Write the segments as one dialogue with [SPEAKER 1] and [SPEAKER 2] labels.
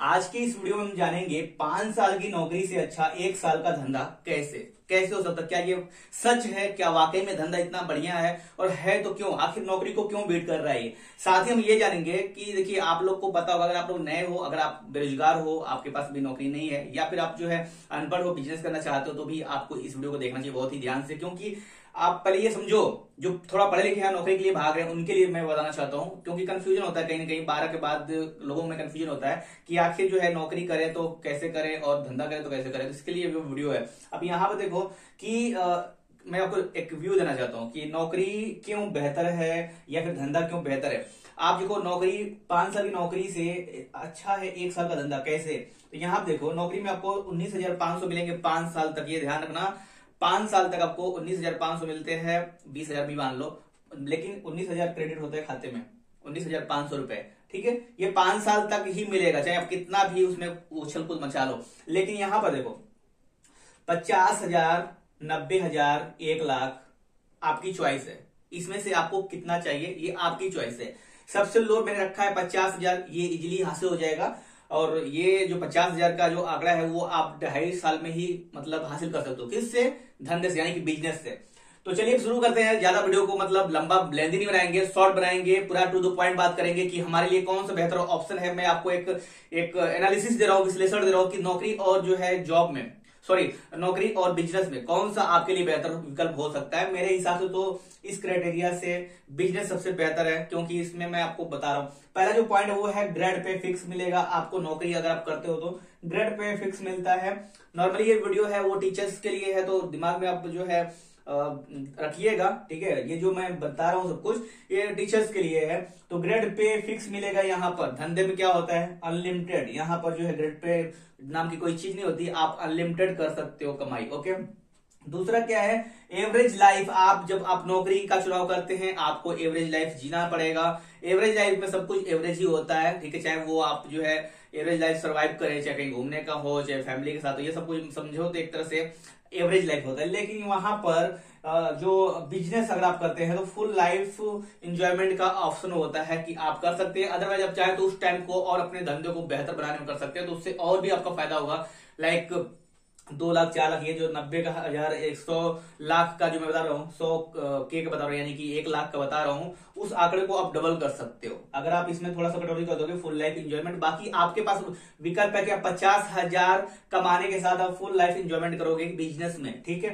[SPEAKER 1] आज की इस वीडियो में हम जानेंगे 5 साल की नौकरी से अच्छा 1 साल का धंधा कैसे कैसे हो सकता है। क्या ये सच है? क्या वाकई में धंधा इतना बढ़िया है? और है तो क्यों? आखिर नौकरी को क्यों बीट कर रहा है ये? साथ ही हम ये जानेंगे कि देखिए, आप लोग को पता होगा, अगर आप लोग नए हो, अगर आप बेरोजगार हो, आपके पास भी नौकरी नहीं है, या फिर आप जो है अनपढ़ हो, बिजनेस करना चाहते हो, तो भी आपको इस वीडियो को देखना चाहिए बहुत ही ध्यान से। क्योंकि आप पहले ये समझो, जो थोड़ा पढ़े लिखे हैं, नौकरी के लिए भाग रहे हैं, उनके लिए मैं बताना चाहता हूं। क्योंकि कंफ्यूजन होता है कहीं ना कहीं 12 के बाद लोगों में कंफ्यूजन होता है कि आखिर जो है नौकरी करें तो कैसे करें और धंधा करें तो कैसे करें। तो इसके लिए वो वीडियो है। अब यहाँ पे देखो कि मैं आपको एक व्यू देना चाहता हूँ कि नौकरी क्यों बेहतर है या फिर धंधा क्यों बेहतर है। आप देखो, नौकरी 5 साल की नौकरी से अच्छा है 1 साल का धंधा कैसे। तो यहाँ आप देखो, नौकरी में आपको 19,500 मिलेंगे 5 साल तक। ये ध्यान रखना, 5 साल तक आपको 19,500 मिलते हैं, 20,000 भी मान लो, लेकिन 19,000 क्रेडिट होता है खाते में, 19,500 रुपए। ठीक है, ये 5 साल तक ही मिलेगा, चाहे आप कितना भी उसमें उछल कूद मचा लो। लेकिन यहां पर देखो, 50,000, 90,000, 1 लाख आपकी चॉइस है। इसमें से आपको कितना चाहिए ये आपकी चॉइस है। सबसे लो मैंने रखा है 50,000, ये इजिली हासिल हो जाएगा। और ये जो 50,000 का जो आंकड़ा है वो आप 2.5 साल में ही मतलब हासिल कर सकते हो। किससे? धंधे से, यानी कि बिजनेस से। तो चलिए शुरू करते हैं। ज्यादा वीडियो को मतलब लंबा लेंदी नहीं बनाएंगे, शॉर्ट बनाएंगे, पूरा टू द पॉइंट बात करेंगे कि हमारे लिए कौन सा बेहतर ऑप्शन है। मैं आपको एक एनालिसिस दे रहा हूं, विश्लेषण दे रहा हूं कि नौकरी और जो है जॉब में, सॉरी, नौकरी और बिजनेस में कौन सा आपके लिए बेहतर विकल्प हो सकता है। मेरे हिसाब से तो इस क्राइटेरिया से बिजनेस सबसे बेहतर है। क्योंकि इसमें मैं आपको बता रहा हूं, पहला जो पॉइंट है वो है ग्रेड पे फिक्स मिलेगा आपको। नौकरी अगर आप करते हो तो ग्रेड पे फिक्स मिलता है। नॉर्मली ये वीडियो है वो टीचर्स के लिए है, तो दिमाग में आप जो है रखिएगा। ठीक है, ये जो मैं बता रहा हूं सब कुछ ये टीचर्स के लिए है। तो ग्रेड पे फिक्स मिलेगा। यहाँ पर धंधे में क्या होता है? अनलिमिटेड। यहाँ पर जो है ग्रेड पे नाम की कोई चीज नहीं होती, आप अनलिमिटेड कर सकते हो कमाई। ओके, दूसरा क्या है? Average life. आप जब आप नौकरी का चुनाव करते हैं आपको एवरेज लाइफ जीना पड़ेगा। एवरेज लाइफ में सब कुछ एवरेज ही होता है। ठीक है, चाहे वो आप जो है एवरेज लाइफ सर्वाइव करें, चाहे कहीं घूमने का हो, चाहे फैमिली के साथ हो, ये सब कुछ समझो तो एक तरह से एवरेज लाइफ होता है। लेकिन वहां पर जो बिजनेस अगर आप करते हैं तो फुल लाइफ इंजॉयमेंट का ऑप्शन होता है कि आप कर सकते हैं। अदरवाइज आप चाहे तो उस टाइम को और अपने धंधे को बेहतर बनाने में कर सकते हैं, तो उससे और भी आपका फायदा होगा। लाइक 2 लाख, 4 लाख, ये जो 90,000, 100 लाख का जो मैं बता रहा हूँ, 100K का बता रहा हूँ, यानी कि 1 लाख का बता रहा हूँ, उस आंकड़े को आप डबल कर सकते हो अगर आप इसमें थोड़ा सा कटौती कर दोगे। Full life enjoyment. बाकी आपके पास विकल्प है कि आप 50,000 कमाने के साथ आप फुल लाइफ इंजॉयमेंट करोगे बिजनेस में। ठीक है,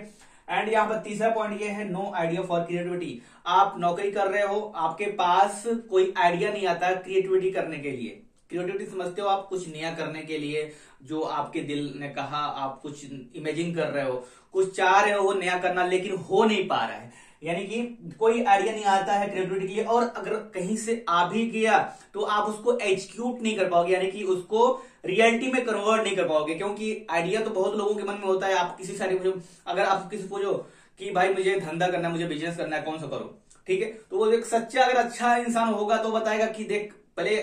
[SPEAKER 1] एंड यहाँ पर तीसरा पॉइंट ये है, नो आइडिया फॉर क्रिएटिविटी। आप नौकरी कर रहे हो, आपके पास कोई आइडिया नहीं आता क्रिएटिविटी करने के लिए। क्रिएटिविटी समझते हो आप? कुछ नया करने के लिए, जो आपके दिल ने कहा, आप कुछ इमेजिन कर रहे हो, कुछ चाह रहे हो वो नया करना, लेकिन हो नहीं पा रहा है, यानी कि कोई आइडिया नहीं आता है क्रिएटिविटी के लिए। और अगर कहीं से आ भी गया तो आप उसको एग्जीक्यूट नहीं कर पाओगे, यानी कि उसको रियलिटी में कन्वर्ट नहीं कर पाओगे। क्योंकि आइडिया तो बहुत लोगों के मन में होता है। आप किसी सारे अगर आप किसी पूछो कि भाई मुझे धंधा करना है, मुझे बिजनेस करना है, कौन सा करो, ठीक है, तो वो एक सच्चा अगर अच्छा इंसान होगा तो बताएगा कि देख, पहले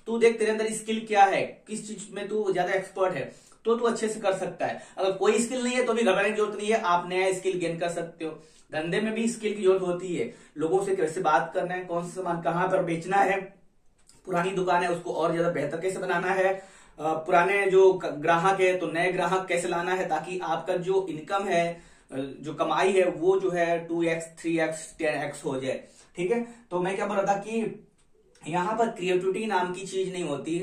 [SPEAKER 1] तू देख तेरे अंदर स्किल क्या है, किस चीज में तू ज्यादा एक्सपर्ट है, तो तू अच्छे से कर सकता है। अगर कोई स्किल नहीं है तो भी घबराने की जरूरत नहीं है, आप नया स्किल गेन कर सकते हो। धंधे में भी स्किल की जरूरत होती है। लोगों से कैसे बात करना है, कौन सा सामान कहां पर बेचना है, पुरानी दुकान है उसको और ज्यादा बेहतर कैसे बनाना है, पुराने जो ग्राहक है तो नए ग्राहक कैसे लाना है, ताकि आपका जो इनकम है, जो कमाई है, वो जो है 2x, 3x, 10x हो जाए। ठीक है, तो मैं क्या बोल रहा था कि यहाँ पर क्रिएटिविटी नाम की चीज नहीं होती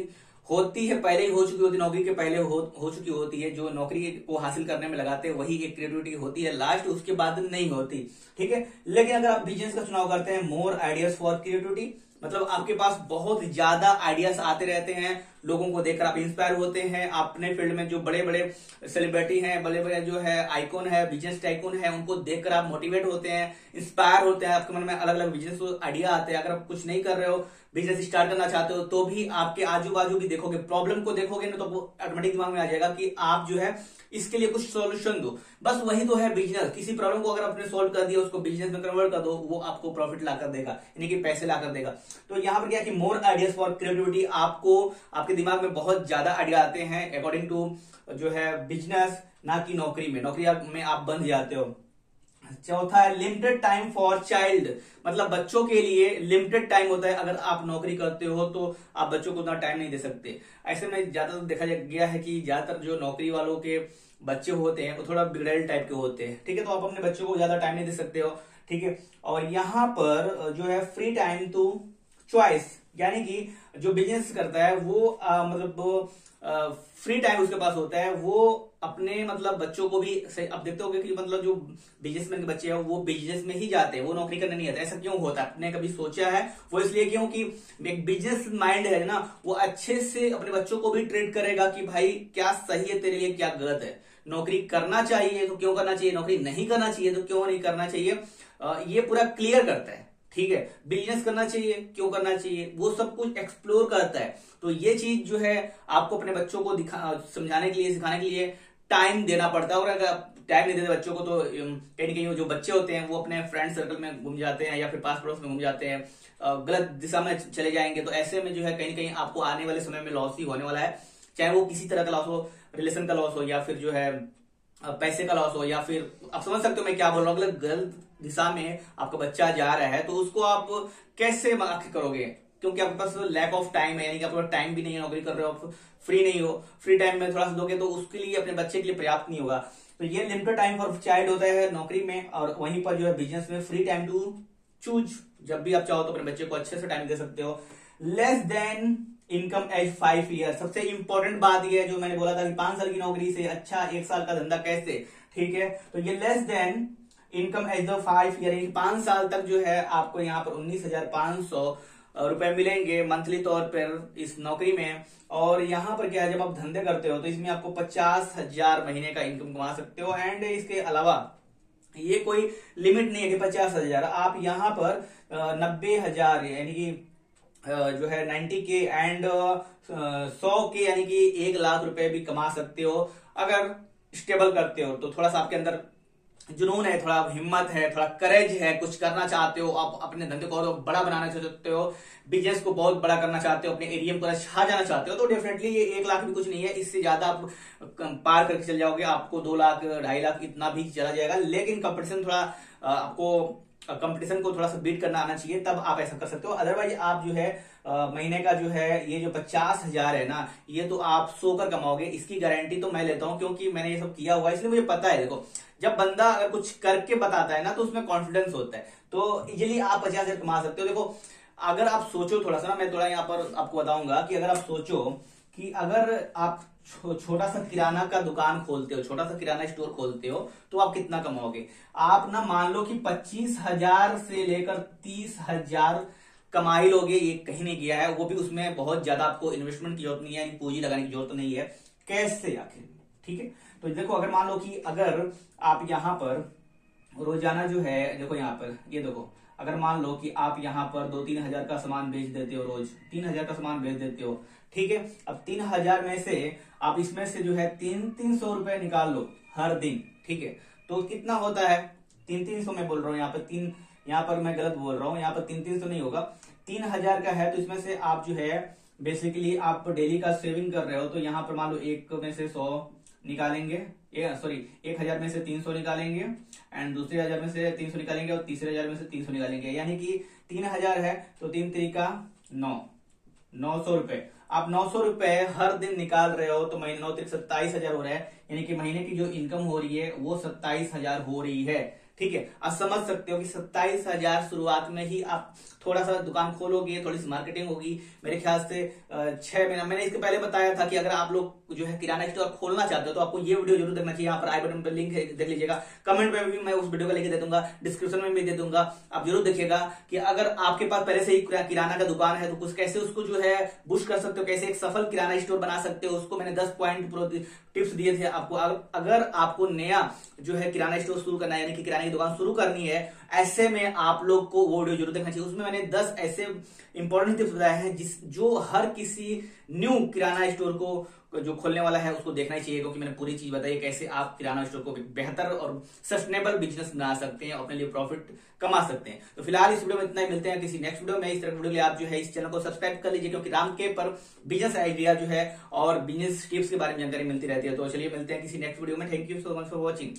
[SPEAKER 1] है, पहले ही हो चुकी होती, नौकरी के पहले हो चुकी होती है। जो नौकरी को हासिल करने में लगाते हैं वही एक क्रिएटिविटी होती है, लास्ट उसके बाद नहीं होती। ठीक है, लेकिन अगर आप बिजनेस का चुनाव करते हैं, मोर आइडियाज फॉर क्रिएटिविटी, मतलब आपके पास बहुत ज्यादा आइडियाज आते रहते हैं, लोगों को देखकर आप इंस्पायर होते हैं। अपने फील्ड में जो बड़े बड़े सेलिब्रिटी हैं, बड़े बड़े जो है आइकॉन है, बिजनेस टाइकून है, उनको देखकर आप मोटिवेट होते हैं, इंस्पायर होते हैं, आपके मन में अलग अलग बिजनेस आइडिया आते हैं। अगर आप कुछ नहीं कर रहे हो, बिजनेस स्टार्ट करना चाहते हो, तो भी आपके आजू बाजू भी देखोगे, प्रॉब्लम को देखोगे ना, तो वो ऑटोमेटिक दिमाग में आ जाएगा कि आप जो है इसके लिए कुछ सॉल्यूशन दो। बस वही तो है बिजनेस। किसी प्रॉब्लम को अगर आपने सॉल्व कर दिया, उसको बिजनेस में कन्वर्ट कर दो, वो आपको प्रॉफिट ला कर देगा, यानी कि पैसे ला कर देगा। तो यहाँ पर क्या कि मोर आइडियाज फॉर क्रिएटिविटी, आपको आपके दिमाग में बहुत ज्यादा आइडिया आते हैं अकॉर्डिंग टू जो है बिजनेस, ना कि नौकरी में। नौकरी में आप बंध जाते हो। चौथा है लिमिटेड टाइम फॉर चाइल्ड, मतलब बच्चों के लिए लिमिटेड टाइम होता है। अगर आप नौकरी करते हो तो आप बच्चों को उतना टाइम नहीं दे सकते। ऐसे में ज्यादातर देखा गया है कि ज्यादातर जो नौकरी वालों के बच्चे होते हैं वो थोड़ा बिगड़ैल टाइप के होते हैं, ठीक है। तो आप अपने बच्चों को ज्यादा टाइम नहीं दे सकते हो, ठीक है। और यहाँ पर जो है फ्री टाइम टू चॉइस, यानी कि जो बिजनेस करता है वो मतलब फ्री टाइम उसके पास होता है, वो अपने मतलब बच्चों को भी अब देखते होंगे कि मतलब जो बिजनेसमैन के बच्चे हैं वो बिजनेस में ही जाते हैं, वो नौकरी करने नहीं आते। ऐसा क्यों होता है, आपने कभी सोचा है? वो इसलिए क्योंकि एक बिजनेस माइंड है ना, वो अच्छे से अपने बच्चों को भी ट्रीट करेगा कि भाई क्या सही है तेरे लिए, क्या गलत है। नौकरी करना चाहिए तो क्यों करना चाहिए, नौकरी नहीं करना चाहिए तो क्यों नहीं करना चाहिए, ये पूरा क्लियर करता है, ठीक है। बिजनेस करना चाहिए, क्यों करना चाहिए, वो सब कुछ एक्सप्लोर करता है। तो ये चीज जो है आपको अपने बच्चों को समझाने के लिए, सिखाने के लिए टाइम देना पड़ता है। और अगर आप टाइम नहीं देते बच्चों को तो कहीं ना कहीं जो बच्चे होते हैं वो अपने फ्रेंड सर्कल में घूम जाते हैं या फिर पास पड़ोस में घूम जाते हैं, गलत दिशा में चले जाएंगे। तो ऐसे में जो है कहीं ना कहीं आपको आने वाले समय में लॉस ही होने वाला है, चाहे वो किसी तरह का लॉस हो, रिलेशन का लॉस हो या फिर जो है पैसे का लॉस हो, या फिर आप समझ सकते हो मैं क्या बोल रहा हूँ। अगर गलत दिशा में आपका बच्चा जा रहा है तो उसको आप कैसे आखिर करोगे, क्योंकि आपके पास लैक ऑफ टाइम है, यानी कि आपके पास टाइम भी नहीं है, नौकरी कर रहे हो आप, फ्री नहीं हो, फ्री टाइम में थोड़ा सा दोगे तो उसके लिए अपने बच्चे के लिए पर्याप्त नहीं होगा। तो ये लिमिटेड टाइम फॉर चाइल्ड होता है नौकरी में, और वहीं पर जो है बिजनेस में फ्री टाइम टू चूज, जब भी आप चाहो तो अपने बच्चे को अच्छे से टाइम दे सकते हो। Less than income age 5 year, सबसे इंपॉर्टेंट बात यह है जो मैंने बोला था कि 5 साल की नौकरी से अच्छा 1 साल का धंधा कैसे, ठीक है। तो ये less than income age the 5 year, 5 साल तक जो है आपको यहाँ पर 19,500 रुपए मिलेंगे मंथली तौर पर इस नौकरी में। और यहाँ पर क्या है, जब आप धंधे करते हो तो इसमें आपको 50,000 महीने का इनकम कमा सकते हो। एंड इसके अलावा ये कोई लिमिट नहीं है कि 50,000, आप यहाँ पर 90,000 यानी कि जो है 90K एंड 100K यानी कि 1 लाख रुपए भी कमा सकते हो अगर स्टेबल करते हो। तो थोड़ा सा आपके अंदर जुनून है, थोड़ा हिम्मत है, थोड़ा करेज है, कुछ करना चाहते हो, आप अपने धंधे को और बड़ा बनाना चाहते हो, बिजनेस को बहुत बड़ा करना चाहते हो, अपने एरिया में छा जाना चाहते हो, तो डेफिनेटली ये 1 लाख भी कुछ नहीं है। इससे ज्यादा आप पार करके चल जाओगे, आपको 2 लाख 2.5 लाख इतना भी चला जाएगा। लेकिन कंपटीशन थोड़ा आपको कंपटीशन को थोड़ा सा बीट करना आना चाहिए, तब आप ऐसा कर सकते हो। अदरवाइज आप जो है महीने का जो है ये जो 50,000 है ना, ये तो आप सोकर कमाओगे, इसकी गारंटी तो मैं लेता हूं, क्योंकि मैंने ये सब किया हुआ है, इसलिए मुझे पता है। देखो जब बंदा अगर कुछ करके बताता है ना तो उसमें कॉन्फिडेंस होता है, तो इजीली आप 50,000 कमा सकते हो। देखो अगर आप सोचो थोड़ा सा ना, मैं थोड़ा यहाँ पर आपको बताऊंगा कि अगर आप सोचो कि अगर आप छोटा सा किराना का दुकान खोलते हो, छोटा सा किराना स्टोर खोलते हो, तो आप कितना कमाओगे। आप ना मान लो कि 25,000 से लेकर 30,000 कमा ही लोगे, ये कहीं नहीं गया है, वो भी उसमें बहुत ज्यादा आपको इन्वेस्टमेंट की जरूरत नहीं है, पूंजी लगाने की जरूरत नहीं है। कैसे आखिर, ठीक है। तो देखो अगर मान लो कि अगर आप यहाँ पर रोजाना जो है, देखो यहाँ पर ये देखो, अगर मान लो कि आप यहाँ पर 2-3 हजार का सामान बेच देते हो, रोज 3,000 का सामान बेच देते हो, ठीक है। अब 3,000 में से आप इसमें से जो है 300 रुपए निकाल लो हर दिन, ठीक है। तो कितना होता है, 300 मैं बोल रहा हूँ यहाँ पर, यहाँ पर मैं गलत बोल रहा हूँ, यहाँ पर 300 नहीं होगा, 3,000 का है। तो इसमें से आप जो है बेसिकली आप डेली का सेविंग कर रहे हो, तो यहाँ पर मान लो 1 में से 100 निकालेंगे, सॉरी 1,000 में से 300 निकालेंगे, एंड दूसरे 1,000 में से 300 निकालेंगे, और तीसरे 1,000 में से 300 निकालेंगे, यानी कि 3,000 है तो 3 तरीका 900 रुपए। आप 900 रुपए हर दिन निकाल रहे हो, तो महीने 9 तक 27,000 हो रहा है, यानी कि महीने की जो इनकम हो रही है वो 27,000 हो रही है, ठीक है। आप समझ सकते हो कि 27,000 शुरुआत में ही आप थोड़ा सा दुकान खोलोगे, थोड़ी सी मार्केटिंग होगी, मेरे ख्याल से 6 महीना, मैंने इसके पहले बताया था कि अगर आप लोग जो है किराना स्टोर खोलना चाहते हो तो आपको ये वीडियो जरूर देखना चाहिए। यहाँ पर आई बटन पर लिंक है, देख लीजिएगा, कमेंट में भी मैं उस वीडियो का लिंक दे दूंगा, डिस्क्रिप्शन में भी दे दूंगा, आप जरूर देखिएगा कि अगर आपके पास पहले से ही किराना का दुकान है तो कुछ कैसे उसको जो है बुश कर सकते हो, कैसे एक सफल किराना स्टोर बना सकते हो, उसको मैंने 10 पॉइंट टिप्स दिए थे आपको। अगर आपको नया जो है किराना स्टोर शुरू करना है, यानी कि किराने की दुकान शुरू करनी है, ऐसे में आप लोग को वो वीडियो जरूर देखना चाहिए। उसमें मैंने 10 ऐसे इंपॉर्टेंट टिप्स बताए हैं जो हर किसी न्यू किराना स्टोर को जो खोलने वाला है उसको देखना ही चाहिए, क्योंकि मैंने पूरी चीज बताई कैसे आप किराना स्टोर को बेहतर और सस्टेनेबल बिजनेस बना सकते हैं, अपने लिए प्रॉफिट कमा सकते हैं। तो फिलहाल इस वीडियो में इतना ही, मिलते हैं किसी नेक्स्ट वीडियो में। इस तरह वीडियो के लिए आप जो है इस चैनल को सब्सक्राइब कर लीजिए, क्योंकि राम के पर बिजनेस आइडिया जो है और बिजनेस टिप्स के बारे में जानकारी मिलती रहती है। तो चलिए मिलते हैं किसी नेक्स्ट वीडियो में। Thank you so much for watching.